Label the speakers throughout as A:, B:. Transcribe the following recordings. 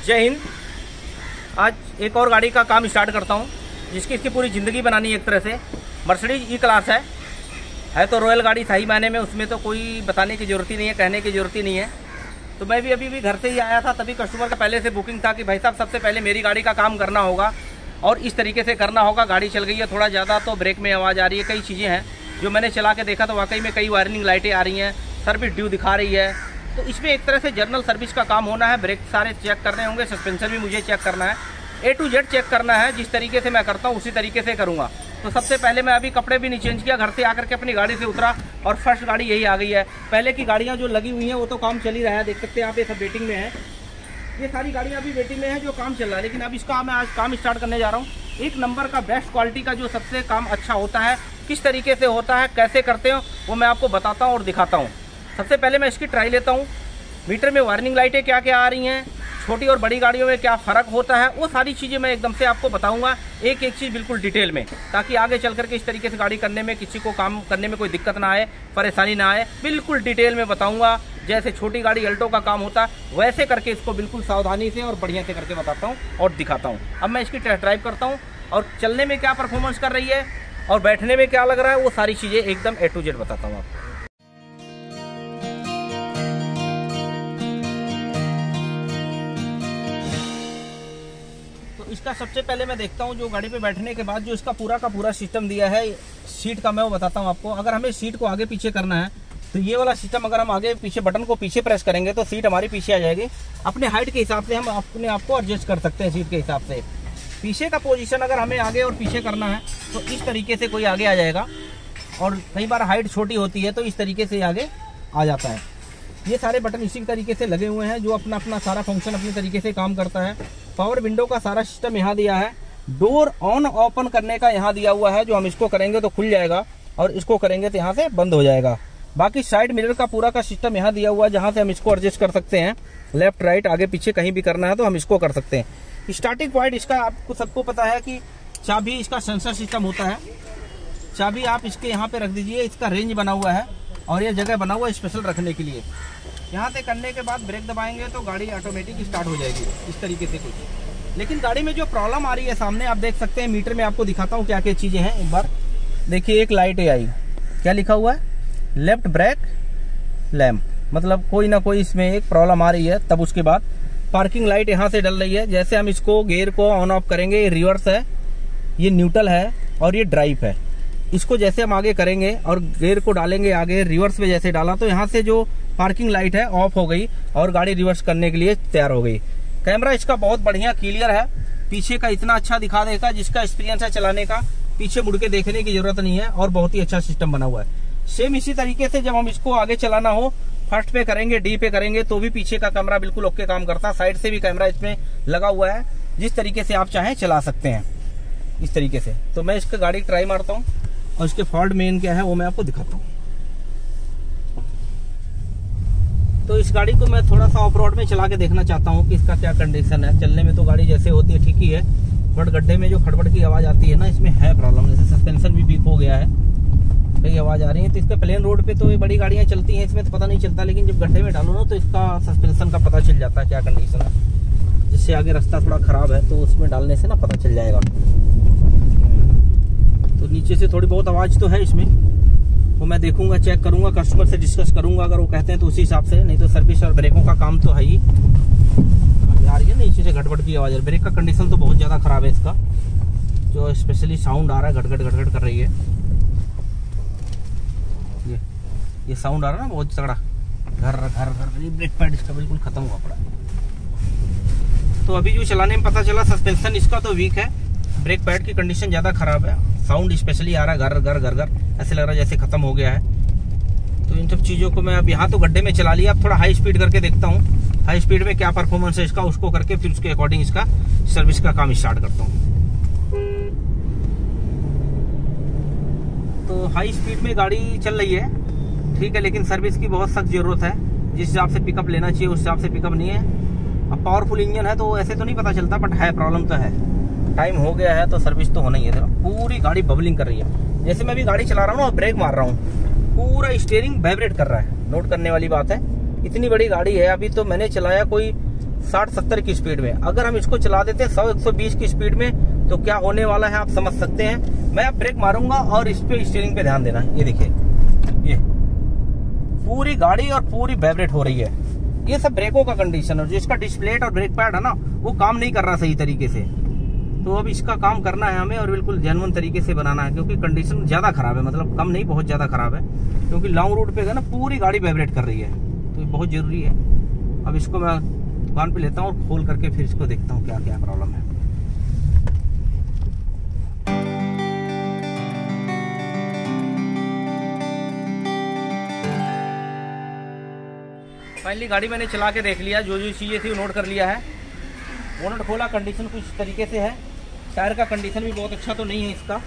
A: जय हिंद। आज एक और गाड़ी का काम स्टार्ट करता हूँ जिसकी इसकी पूरी ज़िंदगी बनानी है एक तरह से। मर्सिडीज ई क्लास है तो रॉयल गाड़ी सही मायने में, उसमें तो कोई बताने की ज़रूरत ही नहीं है, कहने की ज़रूरत ही नहीं है। तो मैं भी अभी घर से ही आया था, तभी कस्टमर का पहले से बुकिंग था कि भाई साहब सबसे पहले मेरी गाड़ी का काम करना होगा और इस तरीके से करना होगा। गाड़ी चल गई है थोड़ा ज़्यादा तो ब्रेक में आवाज़ आ रही है, कई चीज़ें हैं जो मैंने चला के देखा तो वाकई में कई वार्निंग लाइटें आ रही हैं, सर्विस ड्यू दिखा रही है। तो इसमें एक तरह से जर्नल सर्विस का काम होना है, ब्रेक सारे चेक करने होंगे, सस्पेंशन भी मुझे चेक करना है, A to Z चेक करना है। जिस तरीके से मैं करता हूँ उसी तरीके से करूँगा। तो सबसे पहले मैं अभी कपड़े भी नहीं चेंज किया, घर से आकर के अपनी गाड़ी से उतरा और फर्स्ट गाड़ी यही आ गई है। पहले की गाड़ियाँ जो लगी हुई हैं वो तो काम चल ही रहा है, देख सकते हैं आप, ये सब वेटिंग में है। ये सारी गाड़ियाँ अभी वेटिंग में है जो काम चल रहा है, लेकिन अब इसका मैं आज काम स्टार्ट करने जा रहा हूँ। एक नंबर का बेस्ट क्वालिटी का जो सबसे काम अच्छा होता है, किस तरीके से होता है, कैसे करते हो, वो मैं आपको बताता हूँ और दिखाता हूँ। सबसे पहले मैं इसकी ट्राई लेता हूँ, मीटर में वार्निंग लाइटें क्या क्या आ रही हैं, छोटी और बड़ी गाड़ियों में क्या फ़र्क होता है, वो सारी चीज़ें मैं एकदम से आपको बताऊंगा, एक एक चीज़ बिल्कुल डिटेल में, ताकि आगे चल करके इस तरीके से गाड़ी करने में किसी को काम करने में कोई दिक्कत ना आए, परेशानी ना आए। बिल्कुल डिटेल में बताऊंगा, जैसे छोटी गाड़ी अल्टो का काम होता है वैसे करके इसको बिल्कुल सावधानी से और बढ़िया से करके बताता हूँ और दिखाता हूँ। अब मैं इसकी टेस्ट ड्राइव करता हूँ और चलने में क्या परफॉर्मेंस कर रही है और बैठने में क्या लग रहा है, वो सारी चीज़ें एकदम A to Z बताता हूँ आपको। इसका सबसे पहले मैं देखता हूँ जो गाड़ी पे बैठने के बाद जो इसका पूरा का पूरा सिस्टम दिया है सीट का, मैं वो बताता हूँ आपको। अगर हमें सीट को आगे पीछे करना है तो ये वाला सिस्टम, अगर हम आगे पीछे बटन को पीछे प्रेस करेंगे तो सीट हमारी पीछे आ जाएगी। अपने हाइट के हिसाब से हम अपने आप को एडजस्ट कर सकते हैं सीट के हिसाब से। पीछे का पोजीशन अगर हमें आगे और पीछे करना है तो इस तरीके से कोई आगे आ जाएगा, और कई बार हाइट छोटी होती है तो इस तरीके से आगे आ जाता है। ये सारे बटन इसी तरीके से लगे हुए हैं जो अपना अपना सारा फंक्शन अपने तरीके से काम करता है। पावर विंडो का सारा सिस्टम यहाँ दिया है, डोर ऑन ओपन करने का यहाँ दिया हुआ है, जो हम इसको करेंगे तो खुल जाएगा और इसको करेंगे तो यहाँ से बंद हो जाएगा। बाकी साइड मिरर का पूरा का सिस्टम यहाँ दिया हुआ है, जहाँ से हम इसको एडजस्ट कर सकते हैं, लेफ्ट राइट आगे पीछे कहीं भी करना है तो हम इसको कर सकते हैं। स्टार्टिंग पॉइंट इसका आपको सबको पता है कि चाबी, इसका सेंसर सिस्टम होता है। चाबी आप इसके यहाँ पे रख दीजिए, इसका रेंज बना हुआ है और ये जगह बना हुआ है स्पेशल रखने के लिए। यहाँ से करने के बाद ब्रेक दबाएंगे तो गाड़ी ऑटोमेटिक स्टार्ट हो जाएगी इस तरीके से कुछ। लेकिन गाड़ी में जो प्रॉब्लम आ रही है सामने आप देख सकते हैं, मीटर में आपको दिखाता हूँ क्या क्या चीज़ें हैं। एक बार देखिए, एक लाइट आई, क्या लिखा हुआ है, लेफ्ट ब्रेक लैम्प, मतलब कोई ना कोई इसमें एक प्रॉब्लम आ रही है। तब उसके बाद पार्किंग लाइट यहाँ से डल रही है। जैसे हम इसको गेयर को ऑन ऑफ करेंगे, ये रिवर्स है, ये न्यूट्रल है और ये ड्राइव है। इसको जैसे हम आगे करेंगे और गेयर को डालेंगे आगे, रिवर्स में जैसे डाला तो यहाँ से जो पार्किंग लाइट है ऑफ हो गई और गाड़ी रिवर्स करने के लिए तैयार हो गई। कैमरा इसका बहुत बढ़िया क्लियर है, पीछे का इतना अच्छा दिखा देगा, जिसका एक्सपीरियंस है चलाने का पीछे मुड़ के देखने की जरूरत नहीं है और बहुत ही अच्छा सिस्टम बना हुआ है। सेम इसी तरीके से जब हम इसको आगे चलाना हो, फर्स्ट पे करेंगे, डी पे करेंगे तो भी पीछे का कैमरा बिल्कुल ओके काम करता है। साइड से भी कैमरा इसमें लगा हुआ है, जिस तरीके से आप चाहें चला सकते हैं इस तरीके से। तो मैं इसका गाड़ी ट्राई मारता हूँ और इसके फॉल्ट मेन क्या है वो मैं आपको दिखाता हूँ। तो इस गाड़ी को मैं थोड़ा सा ऑफ रोड में चला के देखना चाहता हूँ कि इसका क्या कंडीशन है। चलने में तो गाड़ी जैसे होती है ठीक ही है, बट गड्ढे में जो खड़बड़ की आवाज़ आती है ना, इसमें है प्रॉब्लम। जैसे सस्पेंशन भी वीक हो गया है, कई आवाज़ आ रही है। तो इसके प्लेन रोड पे तो ये बड़ी गाड़ियाँ चलती हैं, इसमें तो पता नहीं चलता, लेकिन जब गड्ढे में डालो ना तो इसका सस्पेंशन का पता चल जाता है क्या कंडीशन है। जिससे आगे रास्ता थोड़ा ख़राब है तो उसमें डालने से ना पता चल जाएगा। तो नीचे से थोड़ी बहुत आवाज़ तो है इसमें, वो मैं देखूंगा, चेक करूंगा, कस्टमर से डिस्कस करूंगा, अगर वो कहते हैं तो उसी हिसाब से। नहीं तो सर्विस और ब्रेकों का काम तो है ही। आ रही है नीचे से घटघट की आवाज़। ब्रेक का कंडीशन तो बहुत ज़्यादा ख़राब है इसका, जो स्पेशली साउंड आ रहा है, घटघट घटघट कर रही है। ये साउंड आ रहा है ना बहुत तगड़ा, घर घर घर। ब्रेक पैड इसका बिल्कुल खत्म हुआ पड़ा। तो अभी जो चलाने में पता चला, सस्पेंशन इसका तो वीक है, ब्रेक पैड की कंडीशन ज़्यादा ख़राब है। साउंड स्पेशली आ रहा है घर घर घर घर, ऐसे लग रहा है जैसे ख़त्म हो गया है। तो इन सब चीज़ों को मैं अब यहाँ तो गड्ढे में चला लिया, अब थोड़ा हाई स्पीड करके देखता हूँ हाई स्पीड में क्या परफॉर्मेंस है इसका, उसको करके फिर उसके अकॉर्डिंग इसका सर्विस का काम स्टार्ट करता हूँ। तो हाई स्पीड में गाड़ी चल रही है ठीक है, लेकिन सर्विस की बहुत सख्त ज़रूरत है। जिस हिसाब से पिकअप लेना चाहिए उस हिसाब से पिकअप नहीं है। अब पावरफुल इंजन है तो ऐसे तो नहीं पता चलता, बट है, प्रॉब्लम तो है। टाइम हो गया है तो सर्विस तो होना ही है। पूरी गाड़ी बबलिंग कर रही है। जैसे मैं भी गाड़ी चला रहा हूँ और ब्रेक मार रहा हूँ, पूरा स्टीयरिंग वाइब्रेट कर रहा है। नोट करने वाली बात है, इतनी बड़ी गाड़ी है। अभी तो मैंने चलाया कोई 60-70 की स्पीड में। अगर हम इसको चला देते 100-120 की स्पीड में तो क्या होने वाला है आप समझ सकते हैं। मैं अब ब्रेक मारूंगा और इस पे स्टीयरिंग पे ध्यान देना। ये देखिए, ये पूरी गाड़ी और पूरी वाइब्रेट हो रही है। ये सब ब्रेकों का कंडीशन है। जो इसका डिस्प्लेट और ब्रेक पैड है ना, वो काम नहीं कर रहा सही तरीके से। तो अब इसका काम करना है हमें और बिल्कुल जेन्युइन तरीके से बनाना है, क्योंकि कंडीशन ज्यादा खराब है, मतलब कम नहीं बहुत ज्यादा खराब है। क्योंकि लॉन्ग रूट पे ना पूरी गाड़ी वाइब्रेट कर रही है, तो ये बहुत जरूरी है। अब इसको मैं दुकान पे लेता हूँ और खोल करके फिर इसको देखता हूँ क्या क्या प्रॉब्लम है। फाइनली गाड़ी मैंने चला के देख लिया, जो जो चीज़ें थी वो नोट कर लिया है। बोनट खोला, कंडीशन कुछ तरीके से है। टायर का कंडीशन भी बहुत अच्छा तो नहीं है इसका।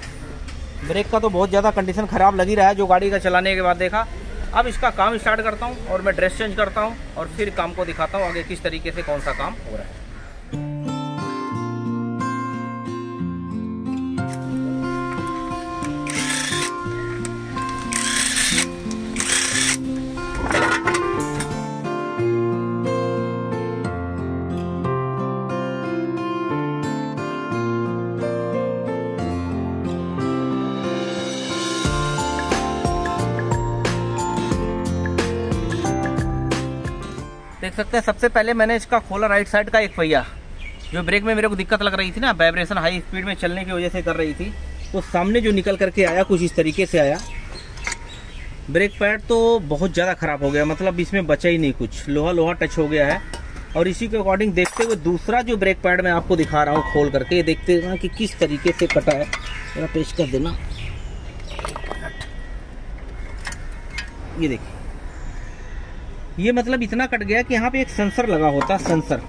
A: ब्रेक का तो बहुत ज़्यादा कंडीशन ख़राब लग ही रहा है जो गाड़ी का चलाने के बाद देखा। अब इसका काम स्टार्ट करता हूँ और मैं ड्रेस चेंज करता हूँ और फिर काम को दिखाता हूँ आगे किस तरीके से कौन सा काम हो रहा है। देख सकते हैं, सबसे पहले मैंने इसका खोला राइट साइड का एक पहिया। जो ब्रेक में मेरे को दिक्कत लग रही थी ना, वाइब्रेशन हाई स्पीड में चलने की वजह से कर रही थी, वो सामने जो निकल करके आया कुछ इस तरीके से आया। ब्रेक पैड तो बहुत ज़्यादा ख़राब हो गया, मतलब इसमें बचा ही नहीं कुछ, लोहा लोहा टच हो गया है। और इसी के अकॉर्डिंग देखते हुए दूसरा जो ब्रेक पैड मैं आपको दिखा रहा हूँ खोल करके, देखते हैं कि किस तरीके से कटा है। मेरा पेश कर देना। ये देखिए, ये मतलब इतना कट गया कि यहाँ पे एक सेंसर लगा होता है। सेंसर,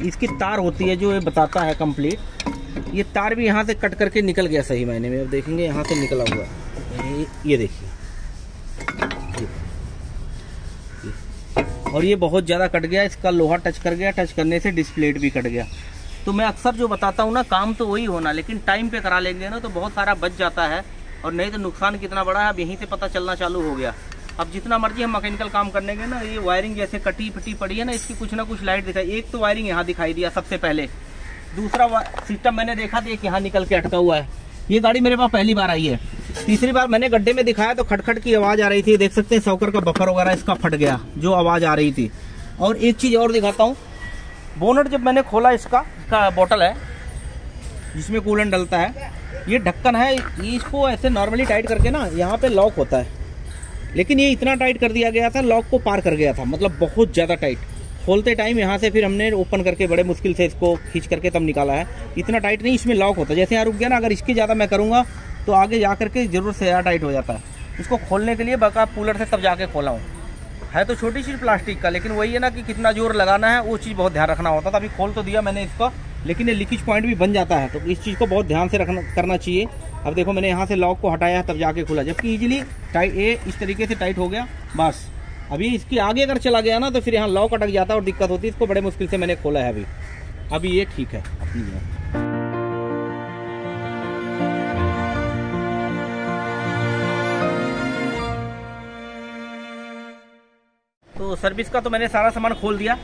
A: इसकी तार होती है जो ये बताता है कंप्लीट। ये तार भी यहाँ से कट करके निकल गया सही मायने में। अब देखेंगे यहाँ से निकला हुआ है, ये देखिए। और ये बहुत ज़्यादा कट गया, इसका लोहा टच कर गया, टच करने से डिस्प्लेट भी कट गया। तो मैं अक्सर जो बताता हूँ ना, काम तो वही होना, लेकिन टाइम पे करा लेंगे ना तो बहुत सारा बच जाता है। और नहीं तो नुकसान कितना बड़ा है अब यहीं से पता चलना चालू हो गया। अब जितना मर्जी हम मैकेनिकल काम करने के ना, ये वायरिंग जैसे कटी फटी पड़ी है ना, इसकी कुछ ना कुछ लाइट दिखाई। एक तो वायरिंग यहाँ दिखाई दिया सबसे पहले। दूसरा सिस्टम मैंने देखा था एक यहाँ निकल के अटका हुआ है। ये गाड़ी मेरे पास पहली बार आई है। तीसरी बार मैंने गड्ढे में दिखाया तो खटखट की आवाज़ आ रही थी। देख सकते हैं सॉकर का बफर वगैरह इसका फट गया, जो आवाज़ आ रही थी। और एक चीज़ और दिखाता हूँ, बोनट जब मैंने खोला, इसका बोतल है जिसमें कूलेंट डलता है, ये ढक्कन है। इसको ऐसे नॉर्मली टाइट करके ना यहाँ पे लॉक होता है, लेकिन ये इतना टाइट कर दिया गया था, लॉक को पार कर गया था, मतलब बहुत ज़्यादा टाइट। खोलते टाइम यहाँ से फिर हमने ओपन करके बड़े मुश्किल से इसको खींच करके तब निकाला है। इतना टाइट नहीं, इसमें लॉक होता है। जैसे यहाँ रुक गया ना, अगर इसके ज़्यादा मैं करूँगा तो आगे जा करके जरूर से ज़्यादा टाइट हो जाता है। इसको खोलने के लिए बका पुलर से तब जाके खोला हूँ। है तो छोटी सी प्लास्टिक का, लेकिन वही है ना कि कितना जोर लगाना है, वो चीज़ बहुत ध्यान रखना होता था। अभी खोल तो दिया मैंने इसको, लेकिन ये लीकेज पॉइंट भी बन जाता है, तो इस चीज़ को बहुत ध्यान से करना चाहिए। अब देखो मैंने यहाँ से लॉक को हटाया तब जाके खुला, जबकि इजीली टाइट ये इस तरीके से टाइट हो गया बस। अभी इसके आगे अगर चला गया ना तो फिर यहाँ लॉक अटक जाता है और दिक्कत होती है। इसको बड़े मुश्किल से मैंने खोला है अभी ये ठीक है अपनी जगह। तो सर्विस का तो मैंने सारा सामान खोल दिया।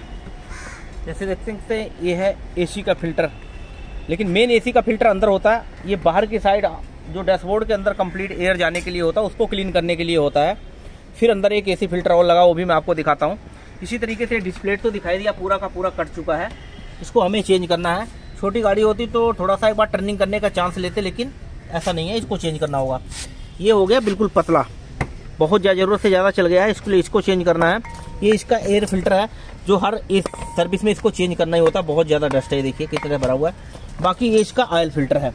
A: जैसे देखते हैं ये है एसी का फिल्टर, लेकिन मेन एसी का फिल्टर अंदर होता है। ये बाहर की साइड जो डैशबोर्ड के अंदर कंप्लीट एयर जाने के लिए होता है, उसको क्लीन करने के लिए होता है। फिर अंदर एक एसी फिल्टर और लगा, वो भी मैं आपको दिखाता हूँ। इसी तरीके से डिस्प्ले तो दिखाई दिया, पूरा का पूरा कट चुका है। इसको हमें चेंज करना है। छोटी गाड़ी होती तो थोड़ा सा एक बार टर्निंग करने का चांस लेते, लेकिन ऐसा नहीं है, इसको चेंज करना होगा। ये हो गया बिल्कुल पतला, बहुत ज़्यादा ज़रूरत से ज़्यादा चल गया है, इसके लिए इसको चेंज करना है। ये इसका एयर फिल्टर है जो हर इस सर्विस में इसको चेंज करना ही होता है। बहुत ज़्यादा डस्ट है, देखिए किस तरह भरा हुआ है। बाकी ये इसका ऑयल फिल्टर है।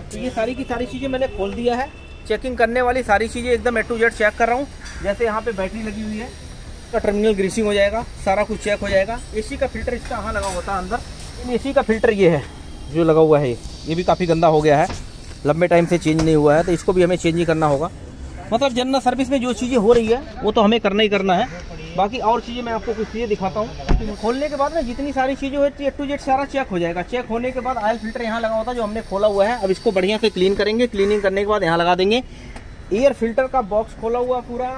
A: तो ये सारी की सारी चीज़ें मैंने खोल दिया है। चेकिंग करने वाली सारी चीज़ें एकदम A to Z चेक कर रहा हूँ। जैसे यहाँ पे बैटरी लगी हुई है, इसका टर्मिनल ग्रीसिंग हो जाएगा, सारा कुछ चेक हो जाएगा। एसी का फिल्टर इसका यहाँ लगा होता है अंदर। एसी का फिल्टर ये है जो लगा हुआ है, ये भी काफ़ी गंदा हो गया है, लंबे टाइम से चेंज नहीं हुआ है, तो इसको भी हमें चेंज ही करना होगा। मतलब जनरल सर्विस में जो चीज़ें हो रही है वो तो हमें करना ही करना है। बाकी और चीज़ें मैं आपको कुछ चीज़ें दिखाता हूँ। खोलने के बाद ना जितनी सारी चीज़ें होती है A to Z सारा चेक हो जाएगा। चेक होने के बाद ऑयल फिल्टर यहाँ लगा होता है जो हमने खोला हुआ है। अब इसको बढ़िया से क्लीन करेंगे। क्लीनिंग करने के बाद यहाँ लगा देंगे। एयर फिल्टर का बॉक्स खोला हुआ पूरा,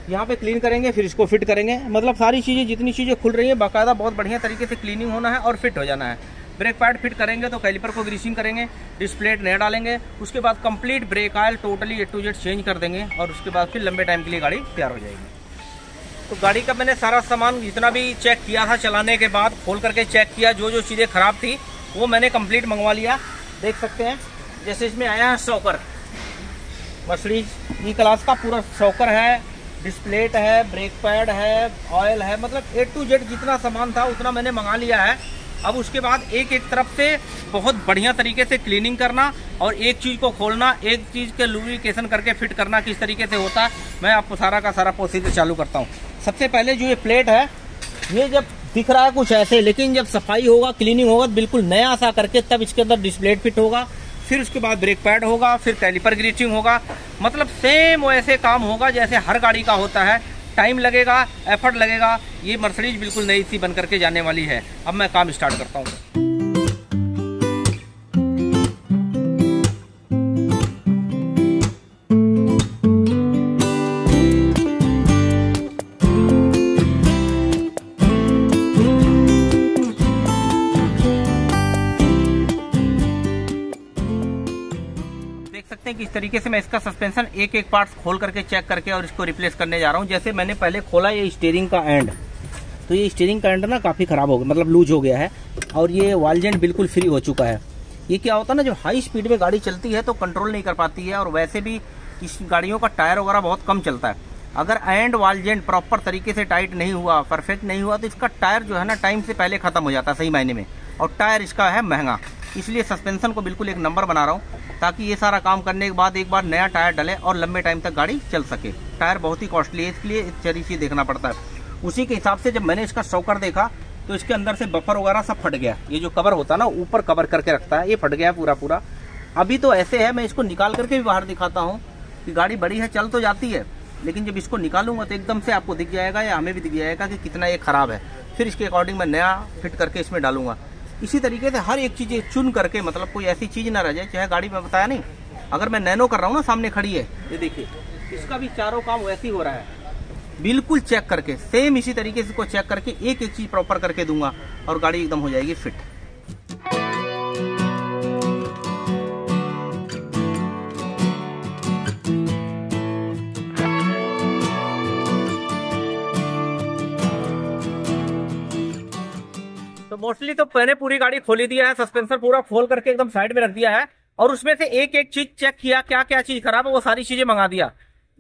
A: यहाँ पे क्लीन करेंगे, फिर इसको फिट करेंगे। मतलब सारी चीज़ें, जितनी चीज़ें खुल रही हैं बाकायदा बहुत बढ़िया तरीके से क्लीनिंग होना है और फिट हो जाना है। ब्रेक पैड फिट करेंगे तो कैलिपर को ग्रीसिंग करेंगे, डिस्प्ले नया डालेंगे, उसके बाद complete brake oil totally A to Z change कर देंगे और उसके बाद फिर लंबे टाइम के लिए गाड़ी तैयार हो जाएगी। तो गाड़ी का मैंने सारा सामान जितना भी चेक किया था, चलाने के बाद खोल करके चेक किया, जो जो चीज़ें ख़राब थी वो मैंने कंप्लीट मंगवा लिया। देख सकते हैं जैसे इसमें आया है शॉकर, मर्सिडीज E-क्लास का पूरा शॉकर है, डिस्प्लेट है, ब्रेक पैड है, ऑयल है, मतलब A to Z जितना सामान था उतना मैंने मंगा लिया है। अब उसके बाद एक एक तरफ से बहुत बढ़िया तरीके से क्लीनिंग करना और एक चीज़ को खोलना, एक चीज़ के लुब्रिकेशन करके फिट करना किस तरीके से होता है, मैं आपको सारा का सारा प्रोसीजर चालू करता हूँ। सबसे पहले जो ये प्लेट है, ये जब दिख रहा है कुछ ऐसे, लेकिन जब सफाई होगा, क्लीनिंग होगा, बिल्कुल नया सा करके तब इसके अंदर डिस्प्लेट फिट होगा, फिर उसके बाद ब्रेक पैड होगा, फिर कैलिपर ग्रीसिंग होगा। मतलब सेम वैसे काम होगा जैसे हर गाड़ी का होता है। टाइम लगेगा, एफर्ट लगेगा। ये मर्सिडीज बिल्कुल नई सी बन करके जाने वाली है। अब मैं काम स्टार्ट करता हूँ। किस तरीके से मैं इसका सस्पेंशन एक एक पार्ट खोल करके चेक करके और इसको रिप्लेस करने जा रहा हूँ। जैसे मैंने पहले खोला ये स्टीयरिंग का एंड, तो ये स्टीयरिंग का एंड ना काफ़ी ख़राब हो गया, मतलब लूज हो गया है और ये वाल जेंट बिल्कुल फ्री हो चुका है। ये क्या होता है ना, जब हाई स्पीड में गाड़ी चलती है तो कंट्रोल नहीं कर पाती है और वैसे भी इस गाड़ियों का टायर वगैरह बहुत कम चलता है। अगर एंड वाल जेंट प्रॉपर तरीके से टाइट नहीं हुआ, परफेक्ट नहीं हुआ, तो इसका टायर जो है ना टाइम से पहले ख़त्म हो जाता है सही मायने में, और टायर इसका है महंगा। इसलिए सस्पेंशन को बिल्कुल एक नंबर बना रहा हूँ ताकि ये सारा काम करने के बाद एक बार नया टायर डले और लंबे टाइम तक गाड़ी चल सके। टायर बहुत ही कॉस्टली है, इसलिए सारी चीज़ देखना पड़ता है। उसी के हिसाब से जब मैंने इसका शॉकर देखा तो इसके अंदर से बफर वगैरह सब फट गया। ये जो कवर होता है ना, ऊपर कवर करके रखता है, ये फट गया पूरा पूरा। अभी तो ऐसे है, मैं इसको निकाल करके भी बाहर दिखाता हूँ कि गाड़ी बड़ी है, चल तो जाती है, लेकिन जब इसको निकालूंगा तो एकदम से आपको दिख जाएगा या हमें भी दिख जाएगा कि कितना ये खराब है। फिर इसके अकॉर्डिंग मैं नया फिट करके इसमें डालूंगा। इसी तरीके से हर एक चीज़ चुन करके, मतलब कोई ऐसी चीज़ ना रह जाए, चाहे गाड़ी में बताया नहीं, अगर मैं नैनो कर रहा हूँ ना, सामने खड़ी है, ये देखिए, इसका भी चारों काम वैसे ही हो रहा है, बिल्कुल चेक करके सेम इसी तरीके से इसको चेक करके एक एक चीज़ प्रॉपर करके दूंगा और गाड़ी एकदम हो जाएगी फिट। तो मोस्टली तो मैंने पूरी गाड़ी खोली दिया है, सस्पेंसर पूरा खोल करके एकदम साइड में रख दिया है और उसमें से एक एक चीज चेक किया, क्या क्या चीज खराब है वो सारी चीजें मंगा दिया।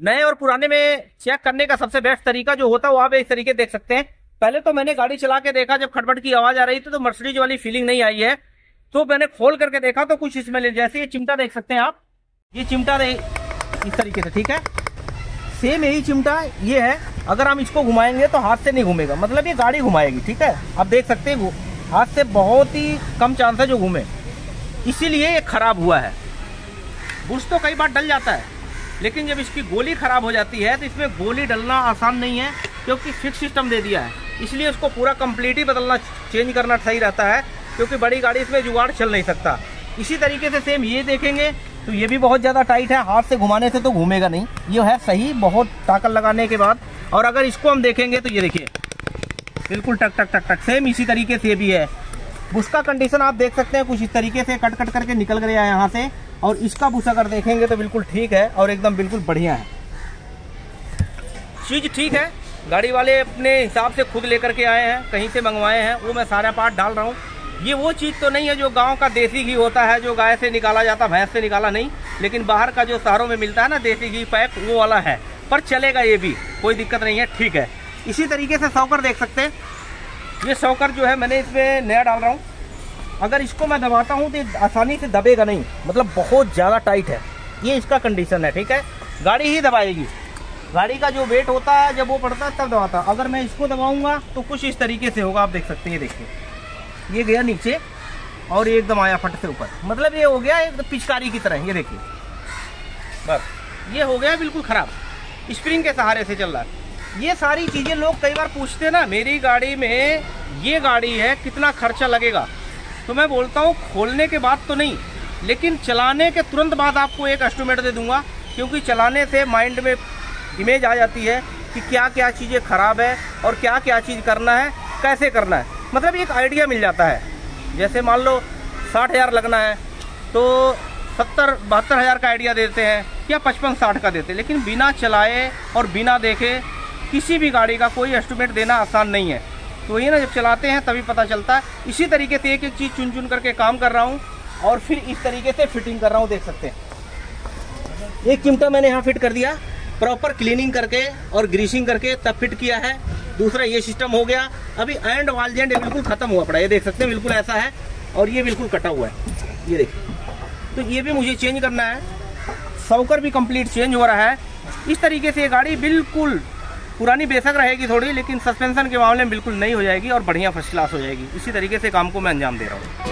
A: नए और पुराने में चेक करने का सबसे बेस्ट तरीका जो होता है वो आप इस तरीके देख सकते हैं। पहले तो मैंने गाड़ी चला के देखा, जब खटपट की आवाज आ रही थी तो मर्सिडीज वाली फीलिंग नहीं आई है, तो मैंने खोल करके देखा तो कुछ इसमें, जैसे ये चिमटा देख सकते हैं आप, ये चिमटा इस तरीके से, ठीक है, सेम यही चिमटा ये है। अगर हम इसको घुमाएंगे तो हाथ से नहीं घूमेगा, मतलब ये गाड़ी घुमाएगी, ठीक है, आप देख सकते हैं हाथ से बहुत ही कम चांस है जो घूमे, इसीलिए ये खराब हुआ है। बुश तो कई बार डल जाता है, लेकिन जब इसकी गोली खराब हो जाती है तो इसमें गोली डलना आसान नहीं है, क्योंकि फिक्स सिस्टम दे दिया है, इसलिए उसको पूरा कंप्लीट ही बदलना, चेंज करना सही रहता है, क्योंकि बड़ी गाड़ी इसमें जुगाड़ चल नहीं सकता। इसी तरीके से सेम ये देखेंगे तो ये भी बहुत ज़्यादा टाइट है, हाथ से घुमाने से तो घूमेगा नहीं, ये है सही बहुत ताकत लगाने के बाद। और अगर इसको हम देखेंगे तो ये देखिए बिल्कुल टक टक टक टक, सेम इसी तरीके से भी है। उसका कंडीशन आप देख सकते हैं कुछ इस तरीके से कट कट करके निकल गया है यहाँ से, और इसका बुश अगर देखेंगे तो बिल्कुल ठीक है और एकदम बिल्कुल बढ़िया है। चीज़ ठीक है, गाड़ी वाले अपने हिसाब से खुद लेकर के आए हैं, कहीं से मंगवाए हैं, वो मैं सारा पार्ट डाल रहा हूँ। ये वो चीज़ तो नहीं है जो गांव का देसी घी होता है, जो गाय से निकाला जाता, भैंस से निकाला नहीं, लेकिन बाहर का जो शहरों में मिलता है ना देसी घी पैक, वो वाला है, पर चलेगा, ये भी कोई दिक्कत नहीं है, ठीक है। इसी तरीके से शॉकर देख सकते हैं, ये शॉकर जो है मैंने इसमें नया डाल रहा हूँ। अगर इसको मैं दबाता हूँ तो आसानी से दबेगा नहीं, मतलब बहुत ज़्यादा टाइट है, ये इसका कंडीशन है, ठीक है, गाड़ी ही दबाएगी। गाड़ी का जो वेट होता है जब वो पड़ता है तब दबाता है। अगर मैं इसको दबाऊंगा तो कुछ इस तरीके से होगा, आप देख सकते हैं, ये देखिए, ये गया नीचे और ये एकदम आया फट से ऊपर, मतलब ये हो गया एक पिचकारी की तरह, ये देखिए, बस ये हो गया बिल्कुल खराब, स्प्रिंग के सहारे से चल रहा है। ये सारी चीज़ें लोग कई बार पूछते हैं ना, मेरी गाड़ी में ये गाड़ी है कितना खर्चा लगेगा, तो मैं बोलता हूँ खोलने के बाद तो नहीं, लेकिन चलाने के तुरंत बाद आपको एक एस्टिमेट दे दूंगा, क्योंकि चलाने से माइंड में इमेज आ जाती है कि क्या क्या चीज़ें ख़राब है और क्या क्या चीज़ करना है, कैसे करना है, मतलब एक आइडिया मिल जाता है। जैसे मान लो 60,000 लगना है तो 70-72 हज़ार का आइडिया देते हैं या 55-60 का देते हैं, लेकिन बिना चलाए और बिना देखे किसी भी गाड़ी का कोई एस्टिमेट देना आसान नहीं है। तो ये ना जब चलाते हैं तभी पता चलता है। इसी तरीके से एक एक चीज़ चुन चुन करके काम कर रहा हूँ और फिर इस तरीके से फिटिंग कर रहा हूँ। देख सकते हैं एक चिमटा मैंने यहाँ फिट कर दिया, प्रॉपर क्लीनिंग करके और ग्रीसिंग करके तब फिट किया है। दूसरा ये सिस्टम हो गया। अभी एंड वाल जेंट बिल्कुल ख़त्म हुआ पड़ा है, ये देख सकते हैं बिल्कुल ऐसा है और ये बिल्कुल कटा हुआ है, ये देखिए। तो ये भी मुझे चेंज करना है। सॉकर भी कंप्लीट चेंज हो रहा है। इस तरीके से ये गाड़ी बिल्कुल पुरानी बेशक रहेगी थोड़ी, लेकिन सस्पेंशन के मामले में बिल्कुल नई हो जाएगी और बढ़िया फर्स्ट क्लास हो जाएगी। इसी तरीके से काम को मैं अंजाम दे रहा हूँ।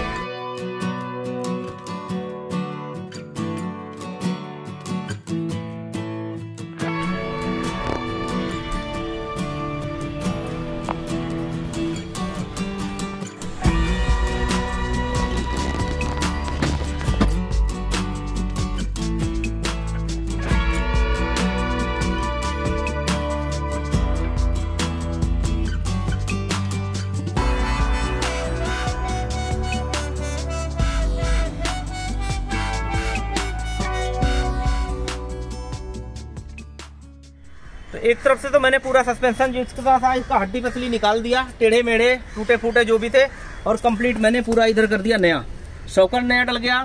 A: तो एक तरफ से तो मैंने पूरा सस्पेंशन जो इसके साथ इसका हड्डी पसली निकाल दिया, टेढ़े मेढ़े टूटे फूटे जो भी थे, और कंप्लीट मैंने पूरा इधर कर दिया नया। शॉकर नया डल गया,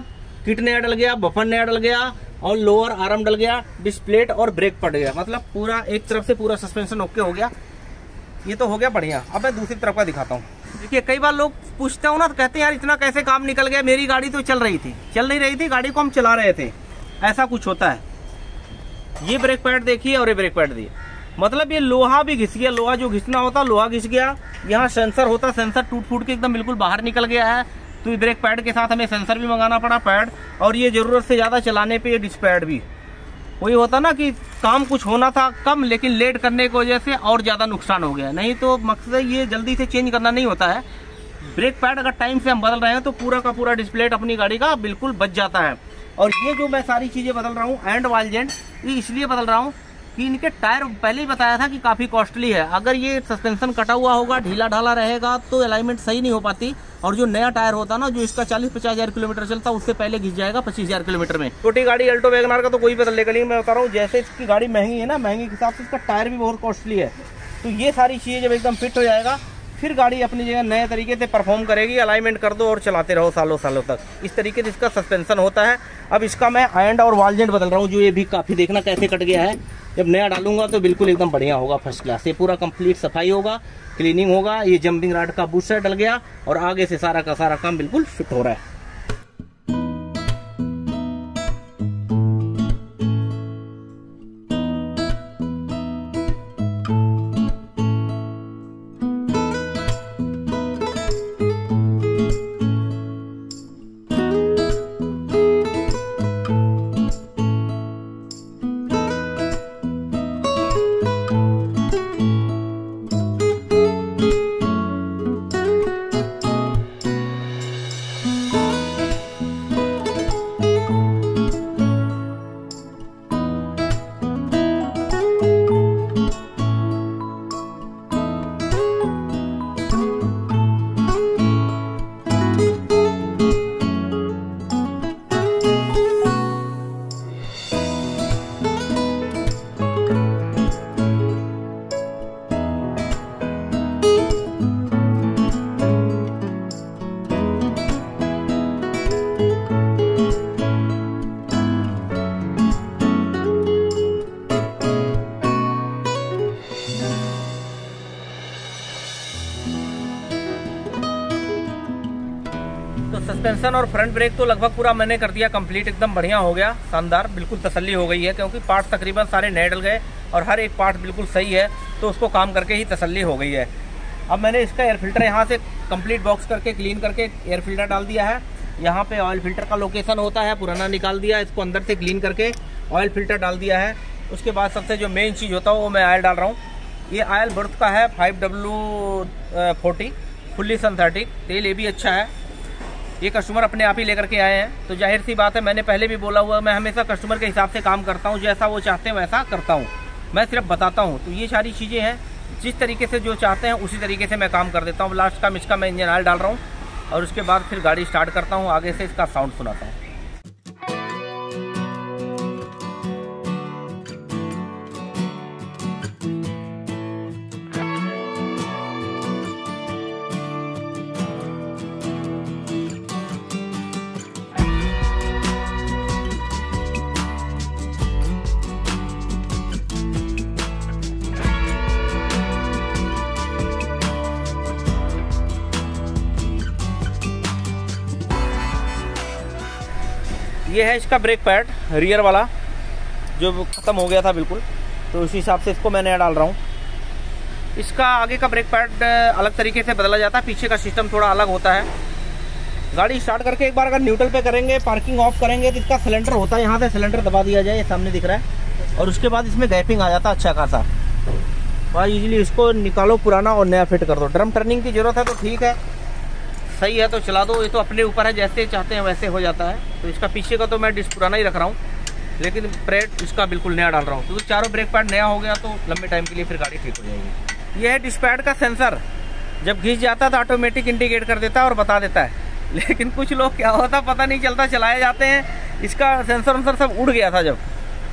A: किट नया डल गया, बफर नया डल गया और लोअर आर्म डल गया, डिस्प्लेट और ब्रेक पड़ गया। मतलब पूरा एक तरफ से पूरा सस्पेंशन ओके हो गया। ये तो हो गया बढ़िया। अब मैं दूसरी तरफ का दिखाता हूँ। देखिए कई बार लोग पूछते हो ना, तो कहते हैं यार इतना कैसे काम निकल गया, मेरी गाड़ी तो चल रही थी। चल नहीं रही थी, गाड़ी को हम चला रहे थे। ऐसा कुछ होता है। ये ब्रेक पैड देखिए और ये ब्रेक पैड दिए, मतलब ये लोहा भी घिस गया। लोहा जो घिसना होता लोहा घिस गया। यहाँ सेंसर होता, सेंसर टूट फूट के एकदम बिल्कुल बाहर निकल गया है। तो ये ब्रेक पैड के साथ हमें सेंसर भी मंगाना पड़ा, पैड, और ये जरूरत से ज़्यादा चलाने पे ये डिस्क पैड भी। वही होता ना कि काम कुछ होना था कम, लेकिन लेट करने की वजह से और ज़्यादा नुकसान हो गया। नहीं तो मकसद ये जल्दी से चेंज करना नहीं होता है। ब्रेक पैड अगर टाइम से हम बदल रहे हैं तो पूरा का पूरा डिस्प्लेट अपनी गाड़ी का बिल्कुल बच जाता है। और ये जो मैं सारी चीज़ें बदल रहा हूँ एंड वाल जेंट, ये इसलिए बदल रहा हूँ कि इनके टायर पहले ही बताया था कि काफ़ी कॉस्टली है। अगर ये सस्पेंशन कटा हुआ होगा, ढीला ढाला रहेगा तो अलाइनमेंट सही नहीं हो पाती। और जो नया टायर होता ना, जो इसका 40-50 हज़ार किलोमीटर चलता, उससे पहले घिस जाएगा 25,000 किलोमीटर में। छोटी गाड़ी अल्टो वैगनआर का तो कोई बदल लेगा, लेकिन मैं बता रहा हूँ जैसे इसकी गाड़ी महंगी है ना, महंगी के हिसाब से इसका टायर भी बहुत कॉस्टली है। तो ये सारी चीज़ें जब एकदम फिट हो जाएगा, फिर गाड़ी अपनी जगह नए तरीके से परफॉर्म करेगी। अलाइनमेंट कर दो और चलाते रहो सालों सालों तक। इस तरीके से इसका सस्पेंशन होता है। अब इसका मैं एंड और वाल जेंट बदल रहा हूँ, जो ये भी काफ़ी देखना कैसे कट गया है। जब नया डालूंगा तो बिल्कुल एकदम बढ़िया होगा, फर्स्ट क्लास। ये पूरा कंप्लीट सफाई होगा, क्लीनिंग होगा। ये जंपिंग राड का बूस्टर डल गया और आगे से सारा का सारा काम बिल्कुल फिट हो रहा है। सस्पेंशन और फ्रंट ब्रेक तो लगभग पूरा मैंने कर दिया कंप्लीट, एकदम बढ़िया हो गया, शानदार, बिल्कुल तसल्ली हो गई है। क्योंकि पार्ट तकरीबन सारे नए डल गए और हर एक पार्ट बिल्कुल सही है, तो उसको काम करके ही तसल्ली हो गई है। अब मैंने इसका एयर फिल्टर यहाँ से कंप्लीट बॉक्स करके क्लीन करके एयर फिल्टर डाल दिया है। यहाँ पे ऑयल फिल्टर का लोकेशन होता है, पुराना निकाल दिया, इसको अंदर से क्लीन करके ऑयल फिल्टर डाल दिया है। उसके बाद सबसे जो मेन चीज़ होता है वो मैं ऑयल डाल रहा हूँ। ये ऑयल बर्थ का है 5W40 फुल्ली सिंथेटिक तेल, ये भी अच्छा है। ये कस्टमर अपने आप ही लेकर के आए हैं, तो जाहिर सी बात है, मैंने पहले भी बोला हुआ, मैं हमेशा कस्टमर के हिसाब से काम करता हूँ, जैसा वो चाहते हैं वैसा करता हूँ। मैं सिर्फ बताता हूँ। तो ये सारी चीज़ें हैं, जिस तरीके से जो चाहते हैं उसी तरीके से मैं काम कर देता हूँ। लास्ट का इसका मैं इंजन ऑयल डाल रहा हूँ और उसके बाद फिर गाड़ी स्टार्ट करता हूँ, आगे से इसका साउंड सुनाता हूँ। ये है इसका ब्रेक पैड रियर वाला, जो ख़त्म हो गया था बिल्कुल, तो उसी हिसाब से इसको मैं नया डाल रहा हूँ। इसका आगे का ब्रेक पैड अलग तरीके से बदला जाता है, पीछे का सिस्टम थोड़ा अलग होता है। गाड़ी स्टार्ट करके एक बार अगर न्यूट्रल पे करेंगे, पार्किंग ऑफ करेंगे, तो इसका सिलेंडर होता है, यहाँ से सिलेंडर दबा दिया जाए, ये सामने दिख रहा है, और उसके बाद इसमें गैपिंग आ जाता है अच्छा खासा। और ईजिली इसको निकालो पुराना और नया फिट कर दो। ड्रम टर्निंग की जरूरत है तो ठीक है, सही है तो चला दो, ये तो अपने ऊपर है, जैसे चाहते हैं वैसे हो जाता है। तो इसका पीछे का तो मैं डिस्क पुराना ही रख रहा हूँ, लेकिन पैड इसका बिल्कुल नया डाल रहा हूँ, क्योंकि चारों ब्रेक पैड नया हो गया तो लंबे टाइम के लिए फिर गाड़ी ठीक हो जाएगी। यह है डिस्क पैड का सेंसर, जब घिस जाता है तो ऑटोमेटिक इंडिकेट कर देता है और बता देता है। लेकिन कुछ लोग क्या होता पता नहीं चलता, चलाए जाते हैं, इसका सेंसर वेंसर सब उड़ गया था। जब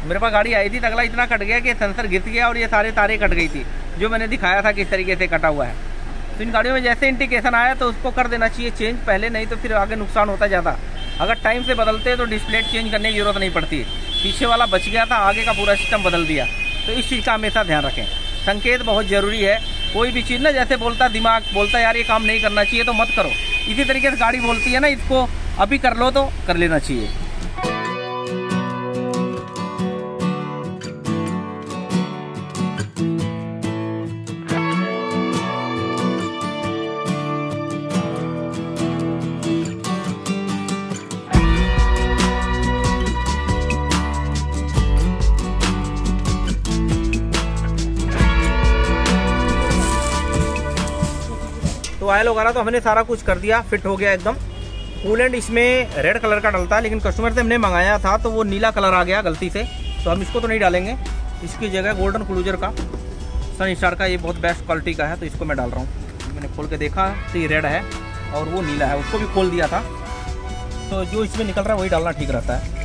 A: मेरे पास गाड़ी आई थी तो अगला इतना कट गया कि सेंसर घिस गया और ये सारे तारे कट गई थी, जो मैंने दिखाया था किस तरीके से कटा हुआ है। तो इन गाड़ियों में जैसे इंडिकेशन आया तो उसको कर देना चाहिए चेंज पहले, नहीं तो फिर आगे नुकसान होता ज़्यादा। अगर टाइम से बदलते हैं तो डिस्प्ले चेंज करने की जरूरत नहीं पड़ती। पीछे वाला बच गया था, आगे का पूरा सिस्टम बदल दिया। तो इस चीज़ का हमेशा ध्यान रखें, संकेत बहुत ज़रूरी है। कोई भी चीज़ ना, जैसे बोलता दिमाग बोलता यार ये काम नहीं करना चाहिए तो मत करो, इसी तरीके से गाड़ी बोलती है ना इसको अभी कर लो तो कर लेना चाहिए। तो ऑयल वगैरह तो हमने सारा कुछ कर दिया, फिट हो गया एकदम। कूलेंट इसमें रेड कलर का डलता है, लेकिन कस्टमर से हमने मंगाया था तो वो नीला कलर आ गया गलती से, तो हम इसको तो नहीं डालेंगे। इसकी जगह गोल्डन क्रूजर का सन स्टार का, ये बहुत बेस्ट क्वालिटी का है, तो इसको मैं डाल रहा हूँ। मैंने खोल के देखा तो ये रेड है और वो नीला है, उसको भी खोल दिया था। तो जो इसमें निकल रहा है वही डालना ठीक रहता है।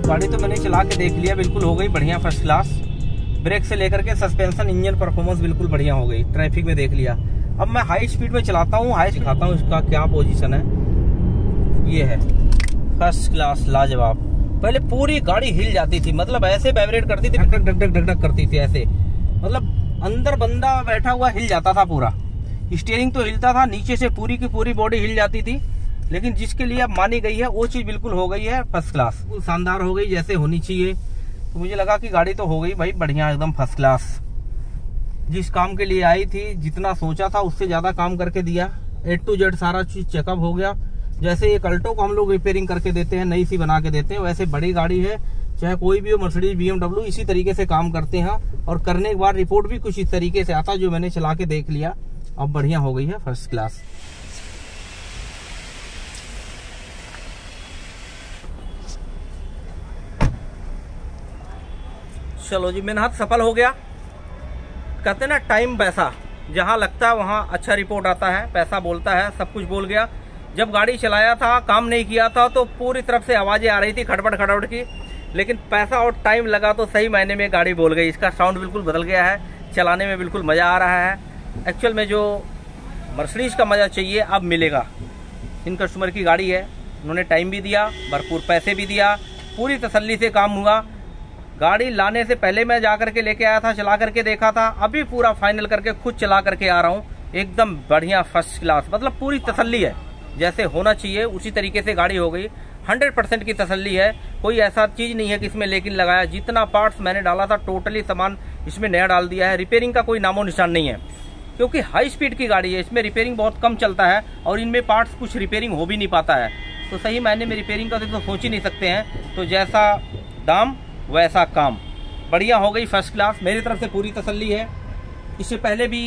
A: गाड़ी तो मैंने चला के देख लिया, बिल्कुल हो गई बढ़िया फर्स्ट क्लास। ब्रेक से लेकर के सस्पेंशन इंजन परफॉर्मेंस बिल्कुल बढ़िया हो गई। ट्रैफिक में देख लिया। अब मैं हाई स्पीड में चलाता हूँ, हाई दिखाता हूँ इसका क्या पोजीशन है। ये है फर्स्ट क्लास, लाजवाब। पहले पूरी गाड़ी हिल जाती थी, मतलब ऐसे वाइब्रेट करती थी, ढक ढक ढक ढक ढक करती थी ऐसे, मतलब अंदर बंदा बैठा हुआ हिल जाता था पूरा। स्टीयरिंग तो हिलता था, नीचे से पूरी की पूरी बॉडी हिल जाती थी। लेकिन जिसके लिए अब मानी गई है वो चीज बिल्कुल हो गई है फर्स्ट क्लास, बिल्कुल शानदार हो गई जैसे होनी चाहिए। तो मुझे लगा कि गाड़ी तो हो गई भाई बढ़िया, एकदम फर्स्ट क्लास। जिस काम के लिए आई थी, जितना सोचा था उससे ज्यादा काम करके दिया। A to Z सारा चीज चेकअप हो गया। जैसे एक अल्टो को हम लोग रिपेयरिंग करके देते हैं, नई सी बना के देते हैं, वैसे बड़ी गाड़ी है चाहे कोई भी हो, मर्सिडीज BMW, इसी तरीके से काम करते हैं। और करने के बाद रिपोर्ट भी कुछ इस तरीके से आता, जो मैंने चला के देख लिया। अब बढ़िया हो गई है फर्स्ट क्लास। चलो जी, मेहनत सफल हो गया। कहते हैं ना टाइम पैसा, जहाँ लगता है वहाँ अच्छा रिपोर्ट आता है, पैसा बोलता है, सब कुछ बोल गया। जब गाड़ी चलाया था, काम नहीं किया था, तो पूरी तरफ से आवाज़ें आ रही थी खटपट खटपट की, लेकिन पैसा और टाइम लगा तो सही मायने में गाड़ी बोल गई। इसका साउंड बिल्कुल बदल गया है, चलाने में बिल्कुल मज़ा आ रहा है। एक्चुअल में जो मर्सिडीज़ का मज़ा चाहिए अब मिलेगा। इन कस्टमर की गाड़ी है, उन्होंने टाइम भी दिया, भरपूर पैसे भी दिया, पूरी तसल्ली से काम हुआ। गाड़ी लाने से पहले मैं जा करके लेके आया था, चला करके देखा था, अभी पूरा फाइनल करके खुद चला करके आ रहा हूँ। एकदम बढ़िया फर्स्ट क्लास, मतलब पूरी तसल्ली है, जैसे होना चाहिए उसी तरीके से गाड़ी हो गई। 100% की तसल्ली है, कोई ऐसा चीज़ नहीं है कि इसमें लेकिन लगाया। जितना पार्ट्स मैंने डाला था टोटली सामान इसमें नया डाल दिया है। रिपेयरिंग का कोई नामो निशान नहीं है, क्योंकि हाई स्पीड की गाड़ी है, इसमें रिपेयरिंग बहुत कम चलता है और इनमें पार्ट्स कुछ रिपेयरिंग हो भी नहीं पाता है। तो सही मायने में रिपेयरिंग का तो सोच ही नहीं सकते हैं। तो जैसा दाम वैसा काम, बढ़िया हो गई फर्स्ट क्लास। मेरी तरफ से पूरी तसल्ली है। इससे पहले भी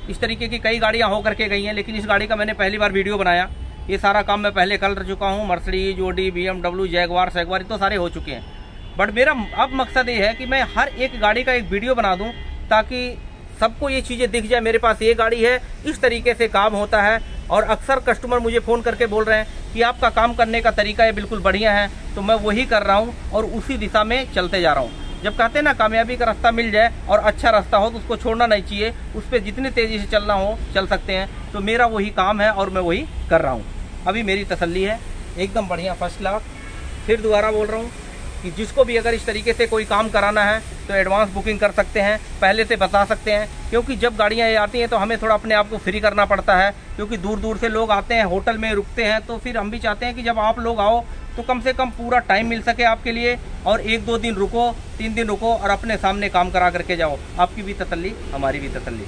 A: इस तरीके की कई गाड़ियाँ हो करके गई हैं, लेकिन इस गाड़ी का मैंने पहली बार वीडियो बनाया। ये सारा काम मैं पहले कर चुका हूँ, मर्सिडीज, ऑडी, BMW, जैगवार शैगवार तो सारे हो चुके हैं। बट मेरा अब मकसद ये है कि मैं हर एक गाड़ी का एक वीडियो बना दूँ, ताकि सबको ये चीज़ें दिख जाए, मेरे पास ये गाड़ी है, इस तरीके से काम होता है। और अक्सर कस्टमर मुझे फ़ोन करके बोल रहे हैं कि आपका काम करने का तरीका ये बिल्कुल बढ़िया है, तो मैं वही कर रहा हूँ और उसी दिशा में चलते जा रहा हूँ। जब कहते हैं ना कामयाबी का रास्ता मिल जाए और अच्छा रास्ता हो तो उसको छोड़ना नहीं चाहिए, उस पर जितनी तेज़ी से चलना हो चल सकते हैं। तो मेरा वही काम है और मैं वही कर रहा हूँ। अभी मेरी तसल्ली है, एकदम बढ़िया फर्स्ट क्लास। फिर दोबारा बोल रहा हूँ कि जिसको भी अगर इस तरीके से कोई काम कराना है तो एडवांस बुकिंग कर सकते हैं, पहले से बता सकते हैं। क्योंकि जब गाड़ियाँ ये आती हैं तो हमें थोड़ा अपने आप को फ्री करना पड़ता है, क्योंकि दूर दूर से लोग आते हैं, होटल में रुकते हैं। तो फिर हम भी चाहते हैं कि जब आप लोग आओ तो कम से कम पूरा टाइम मिल सके आपके लिए, और 1-2 दिन रुको, 3 दिन रुको और अपने सामने काम करा करके जाओ। आपकी भी तसल्ली, हमारी भी तसल्ली।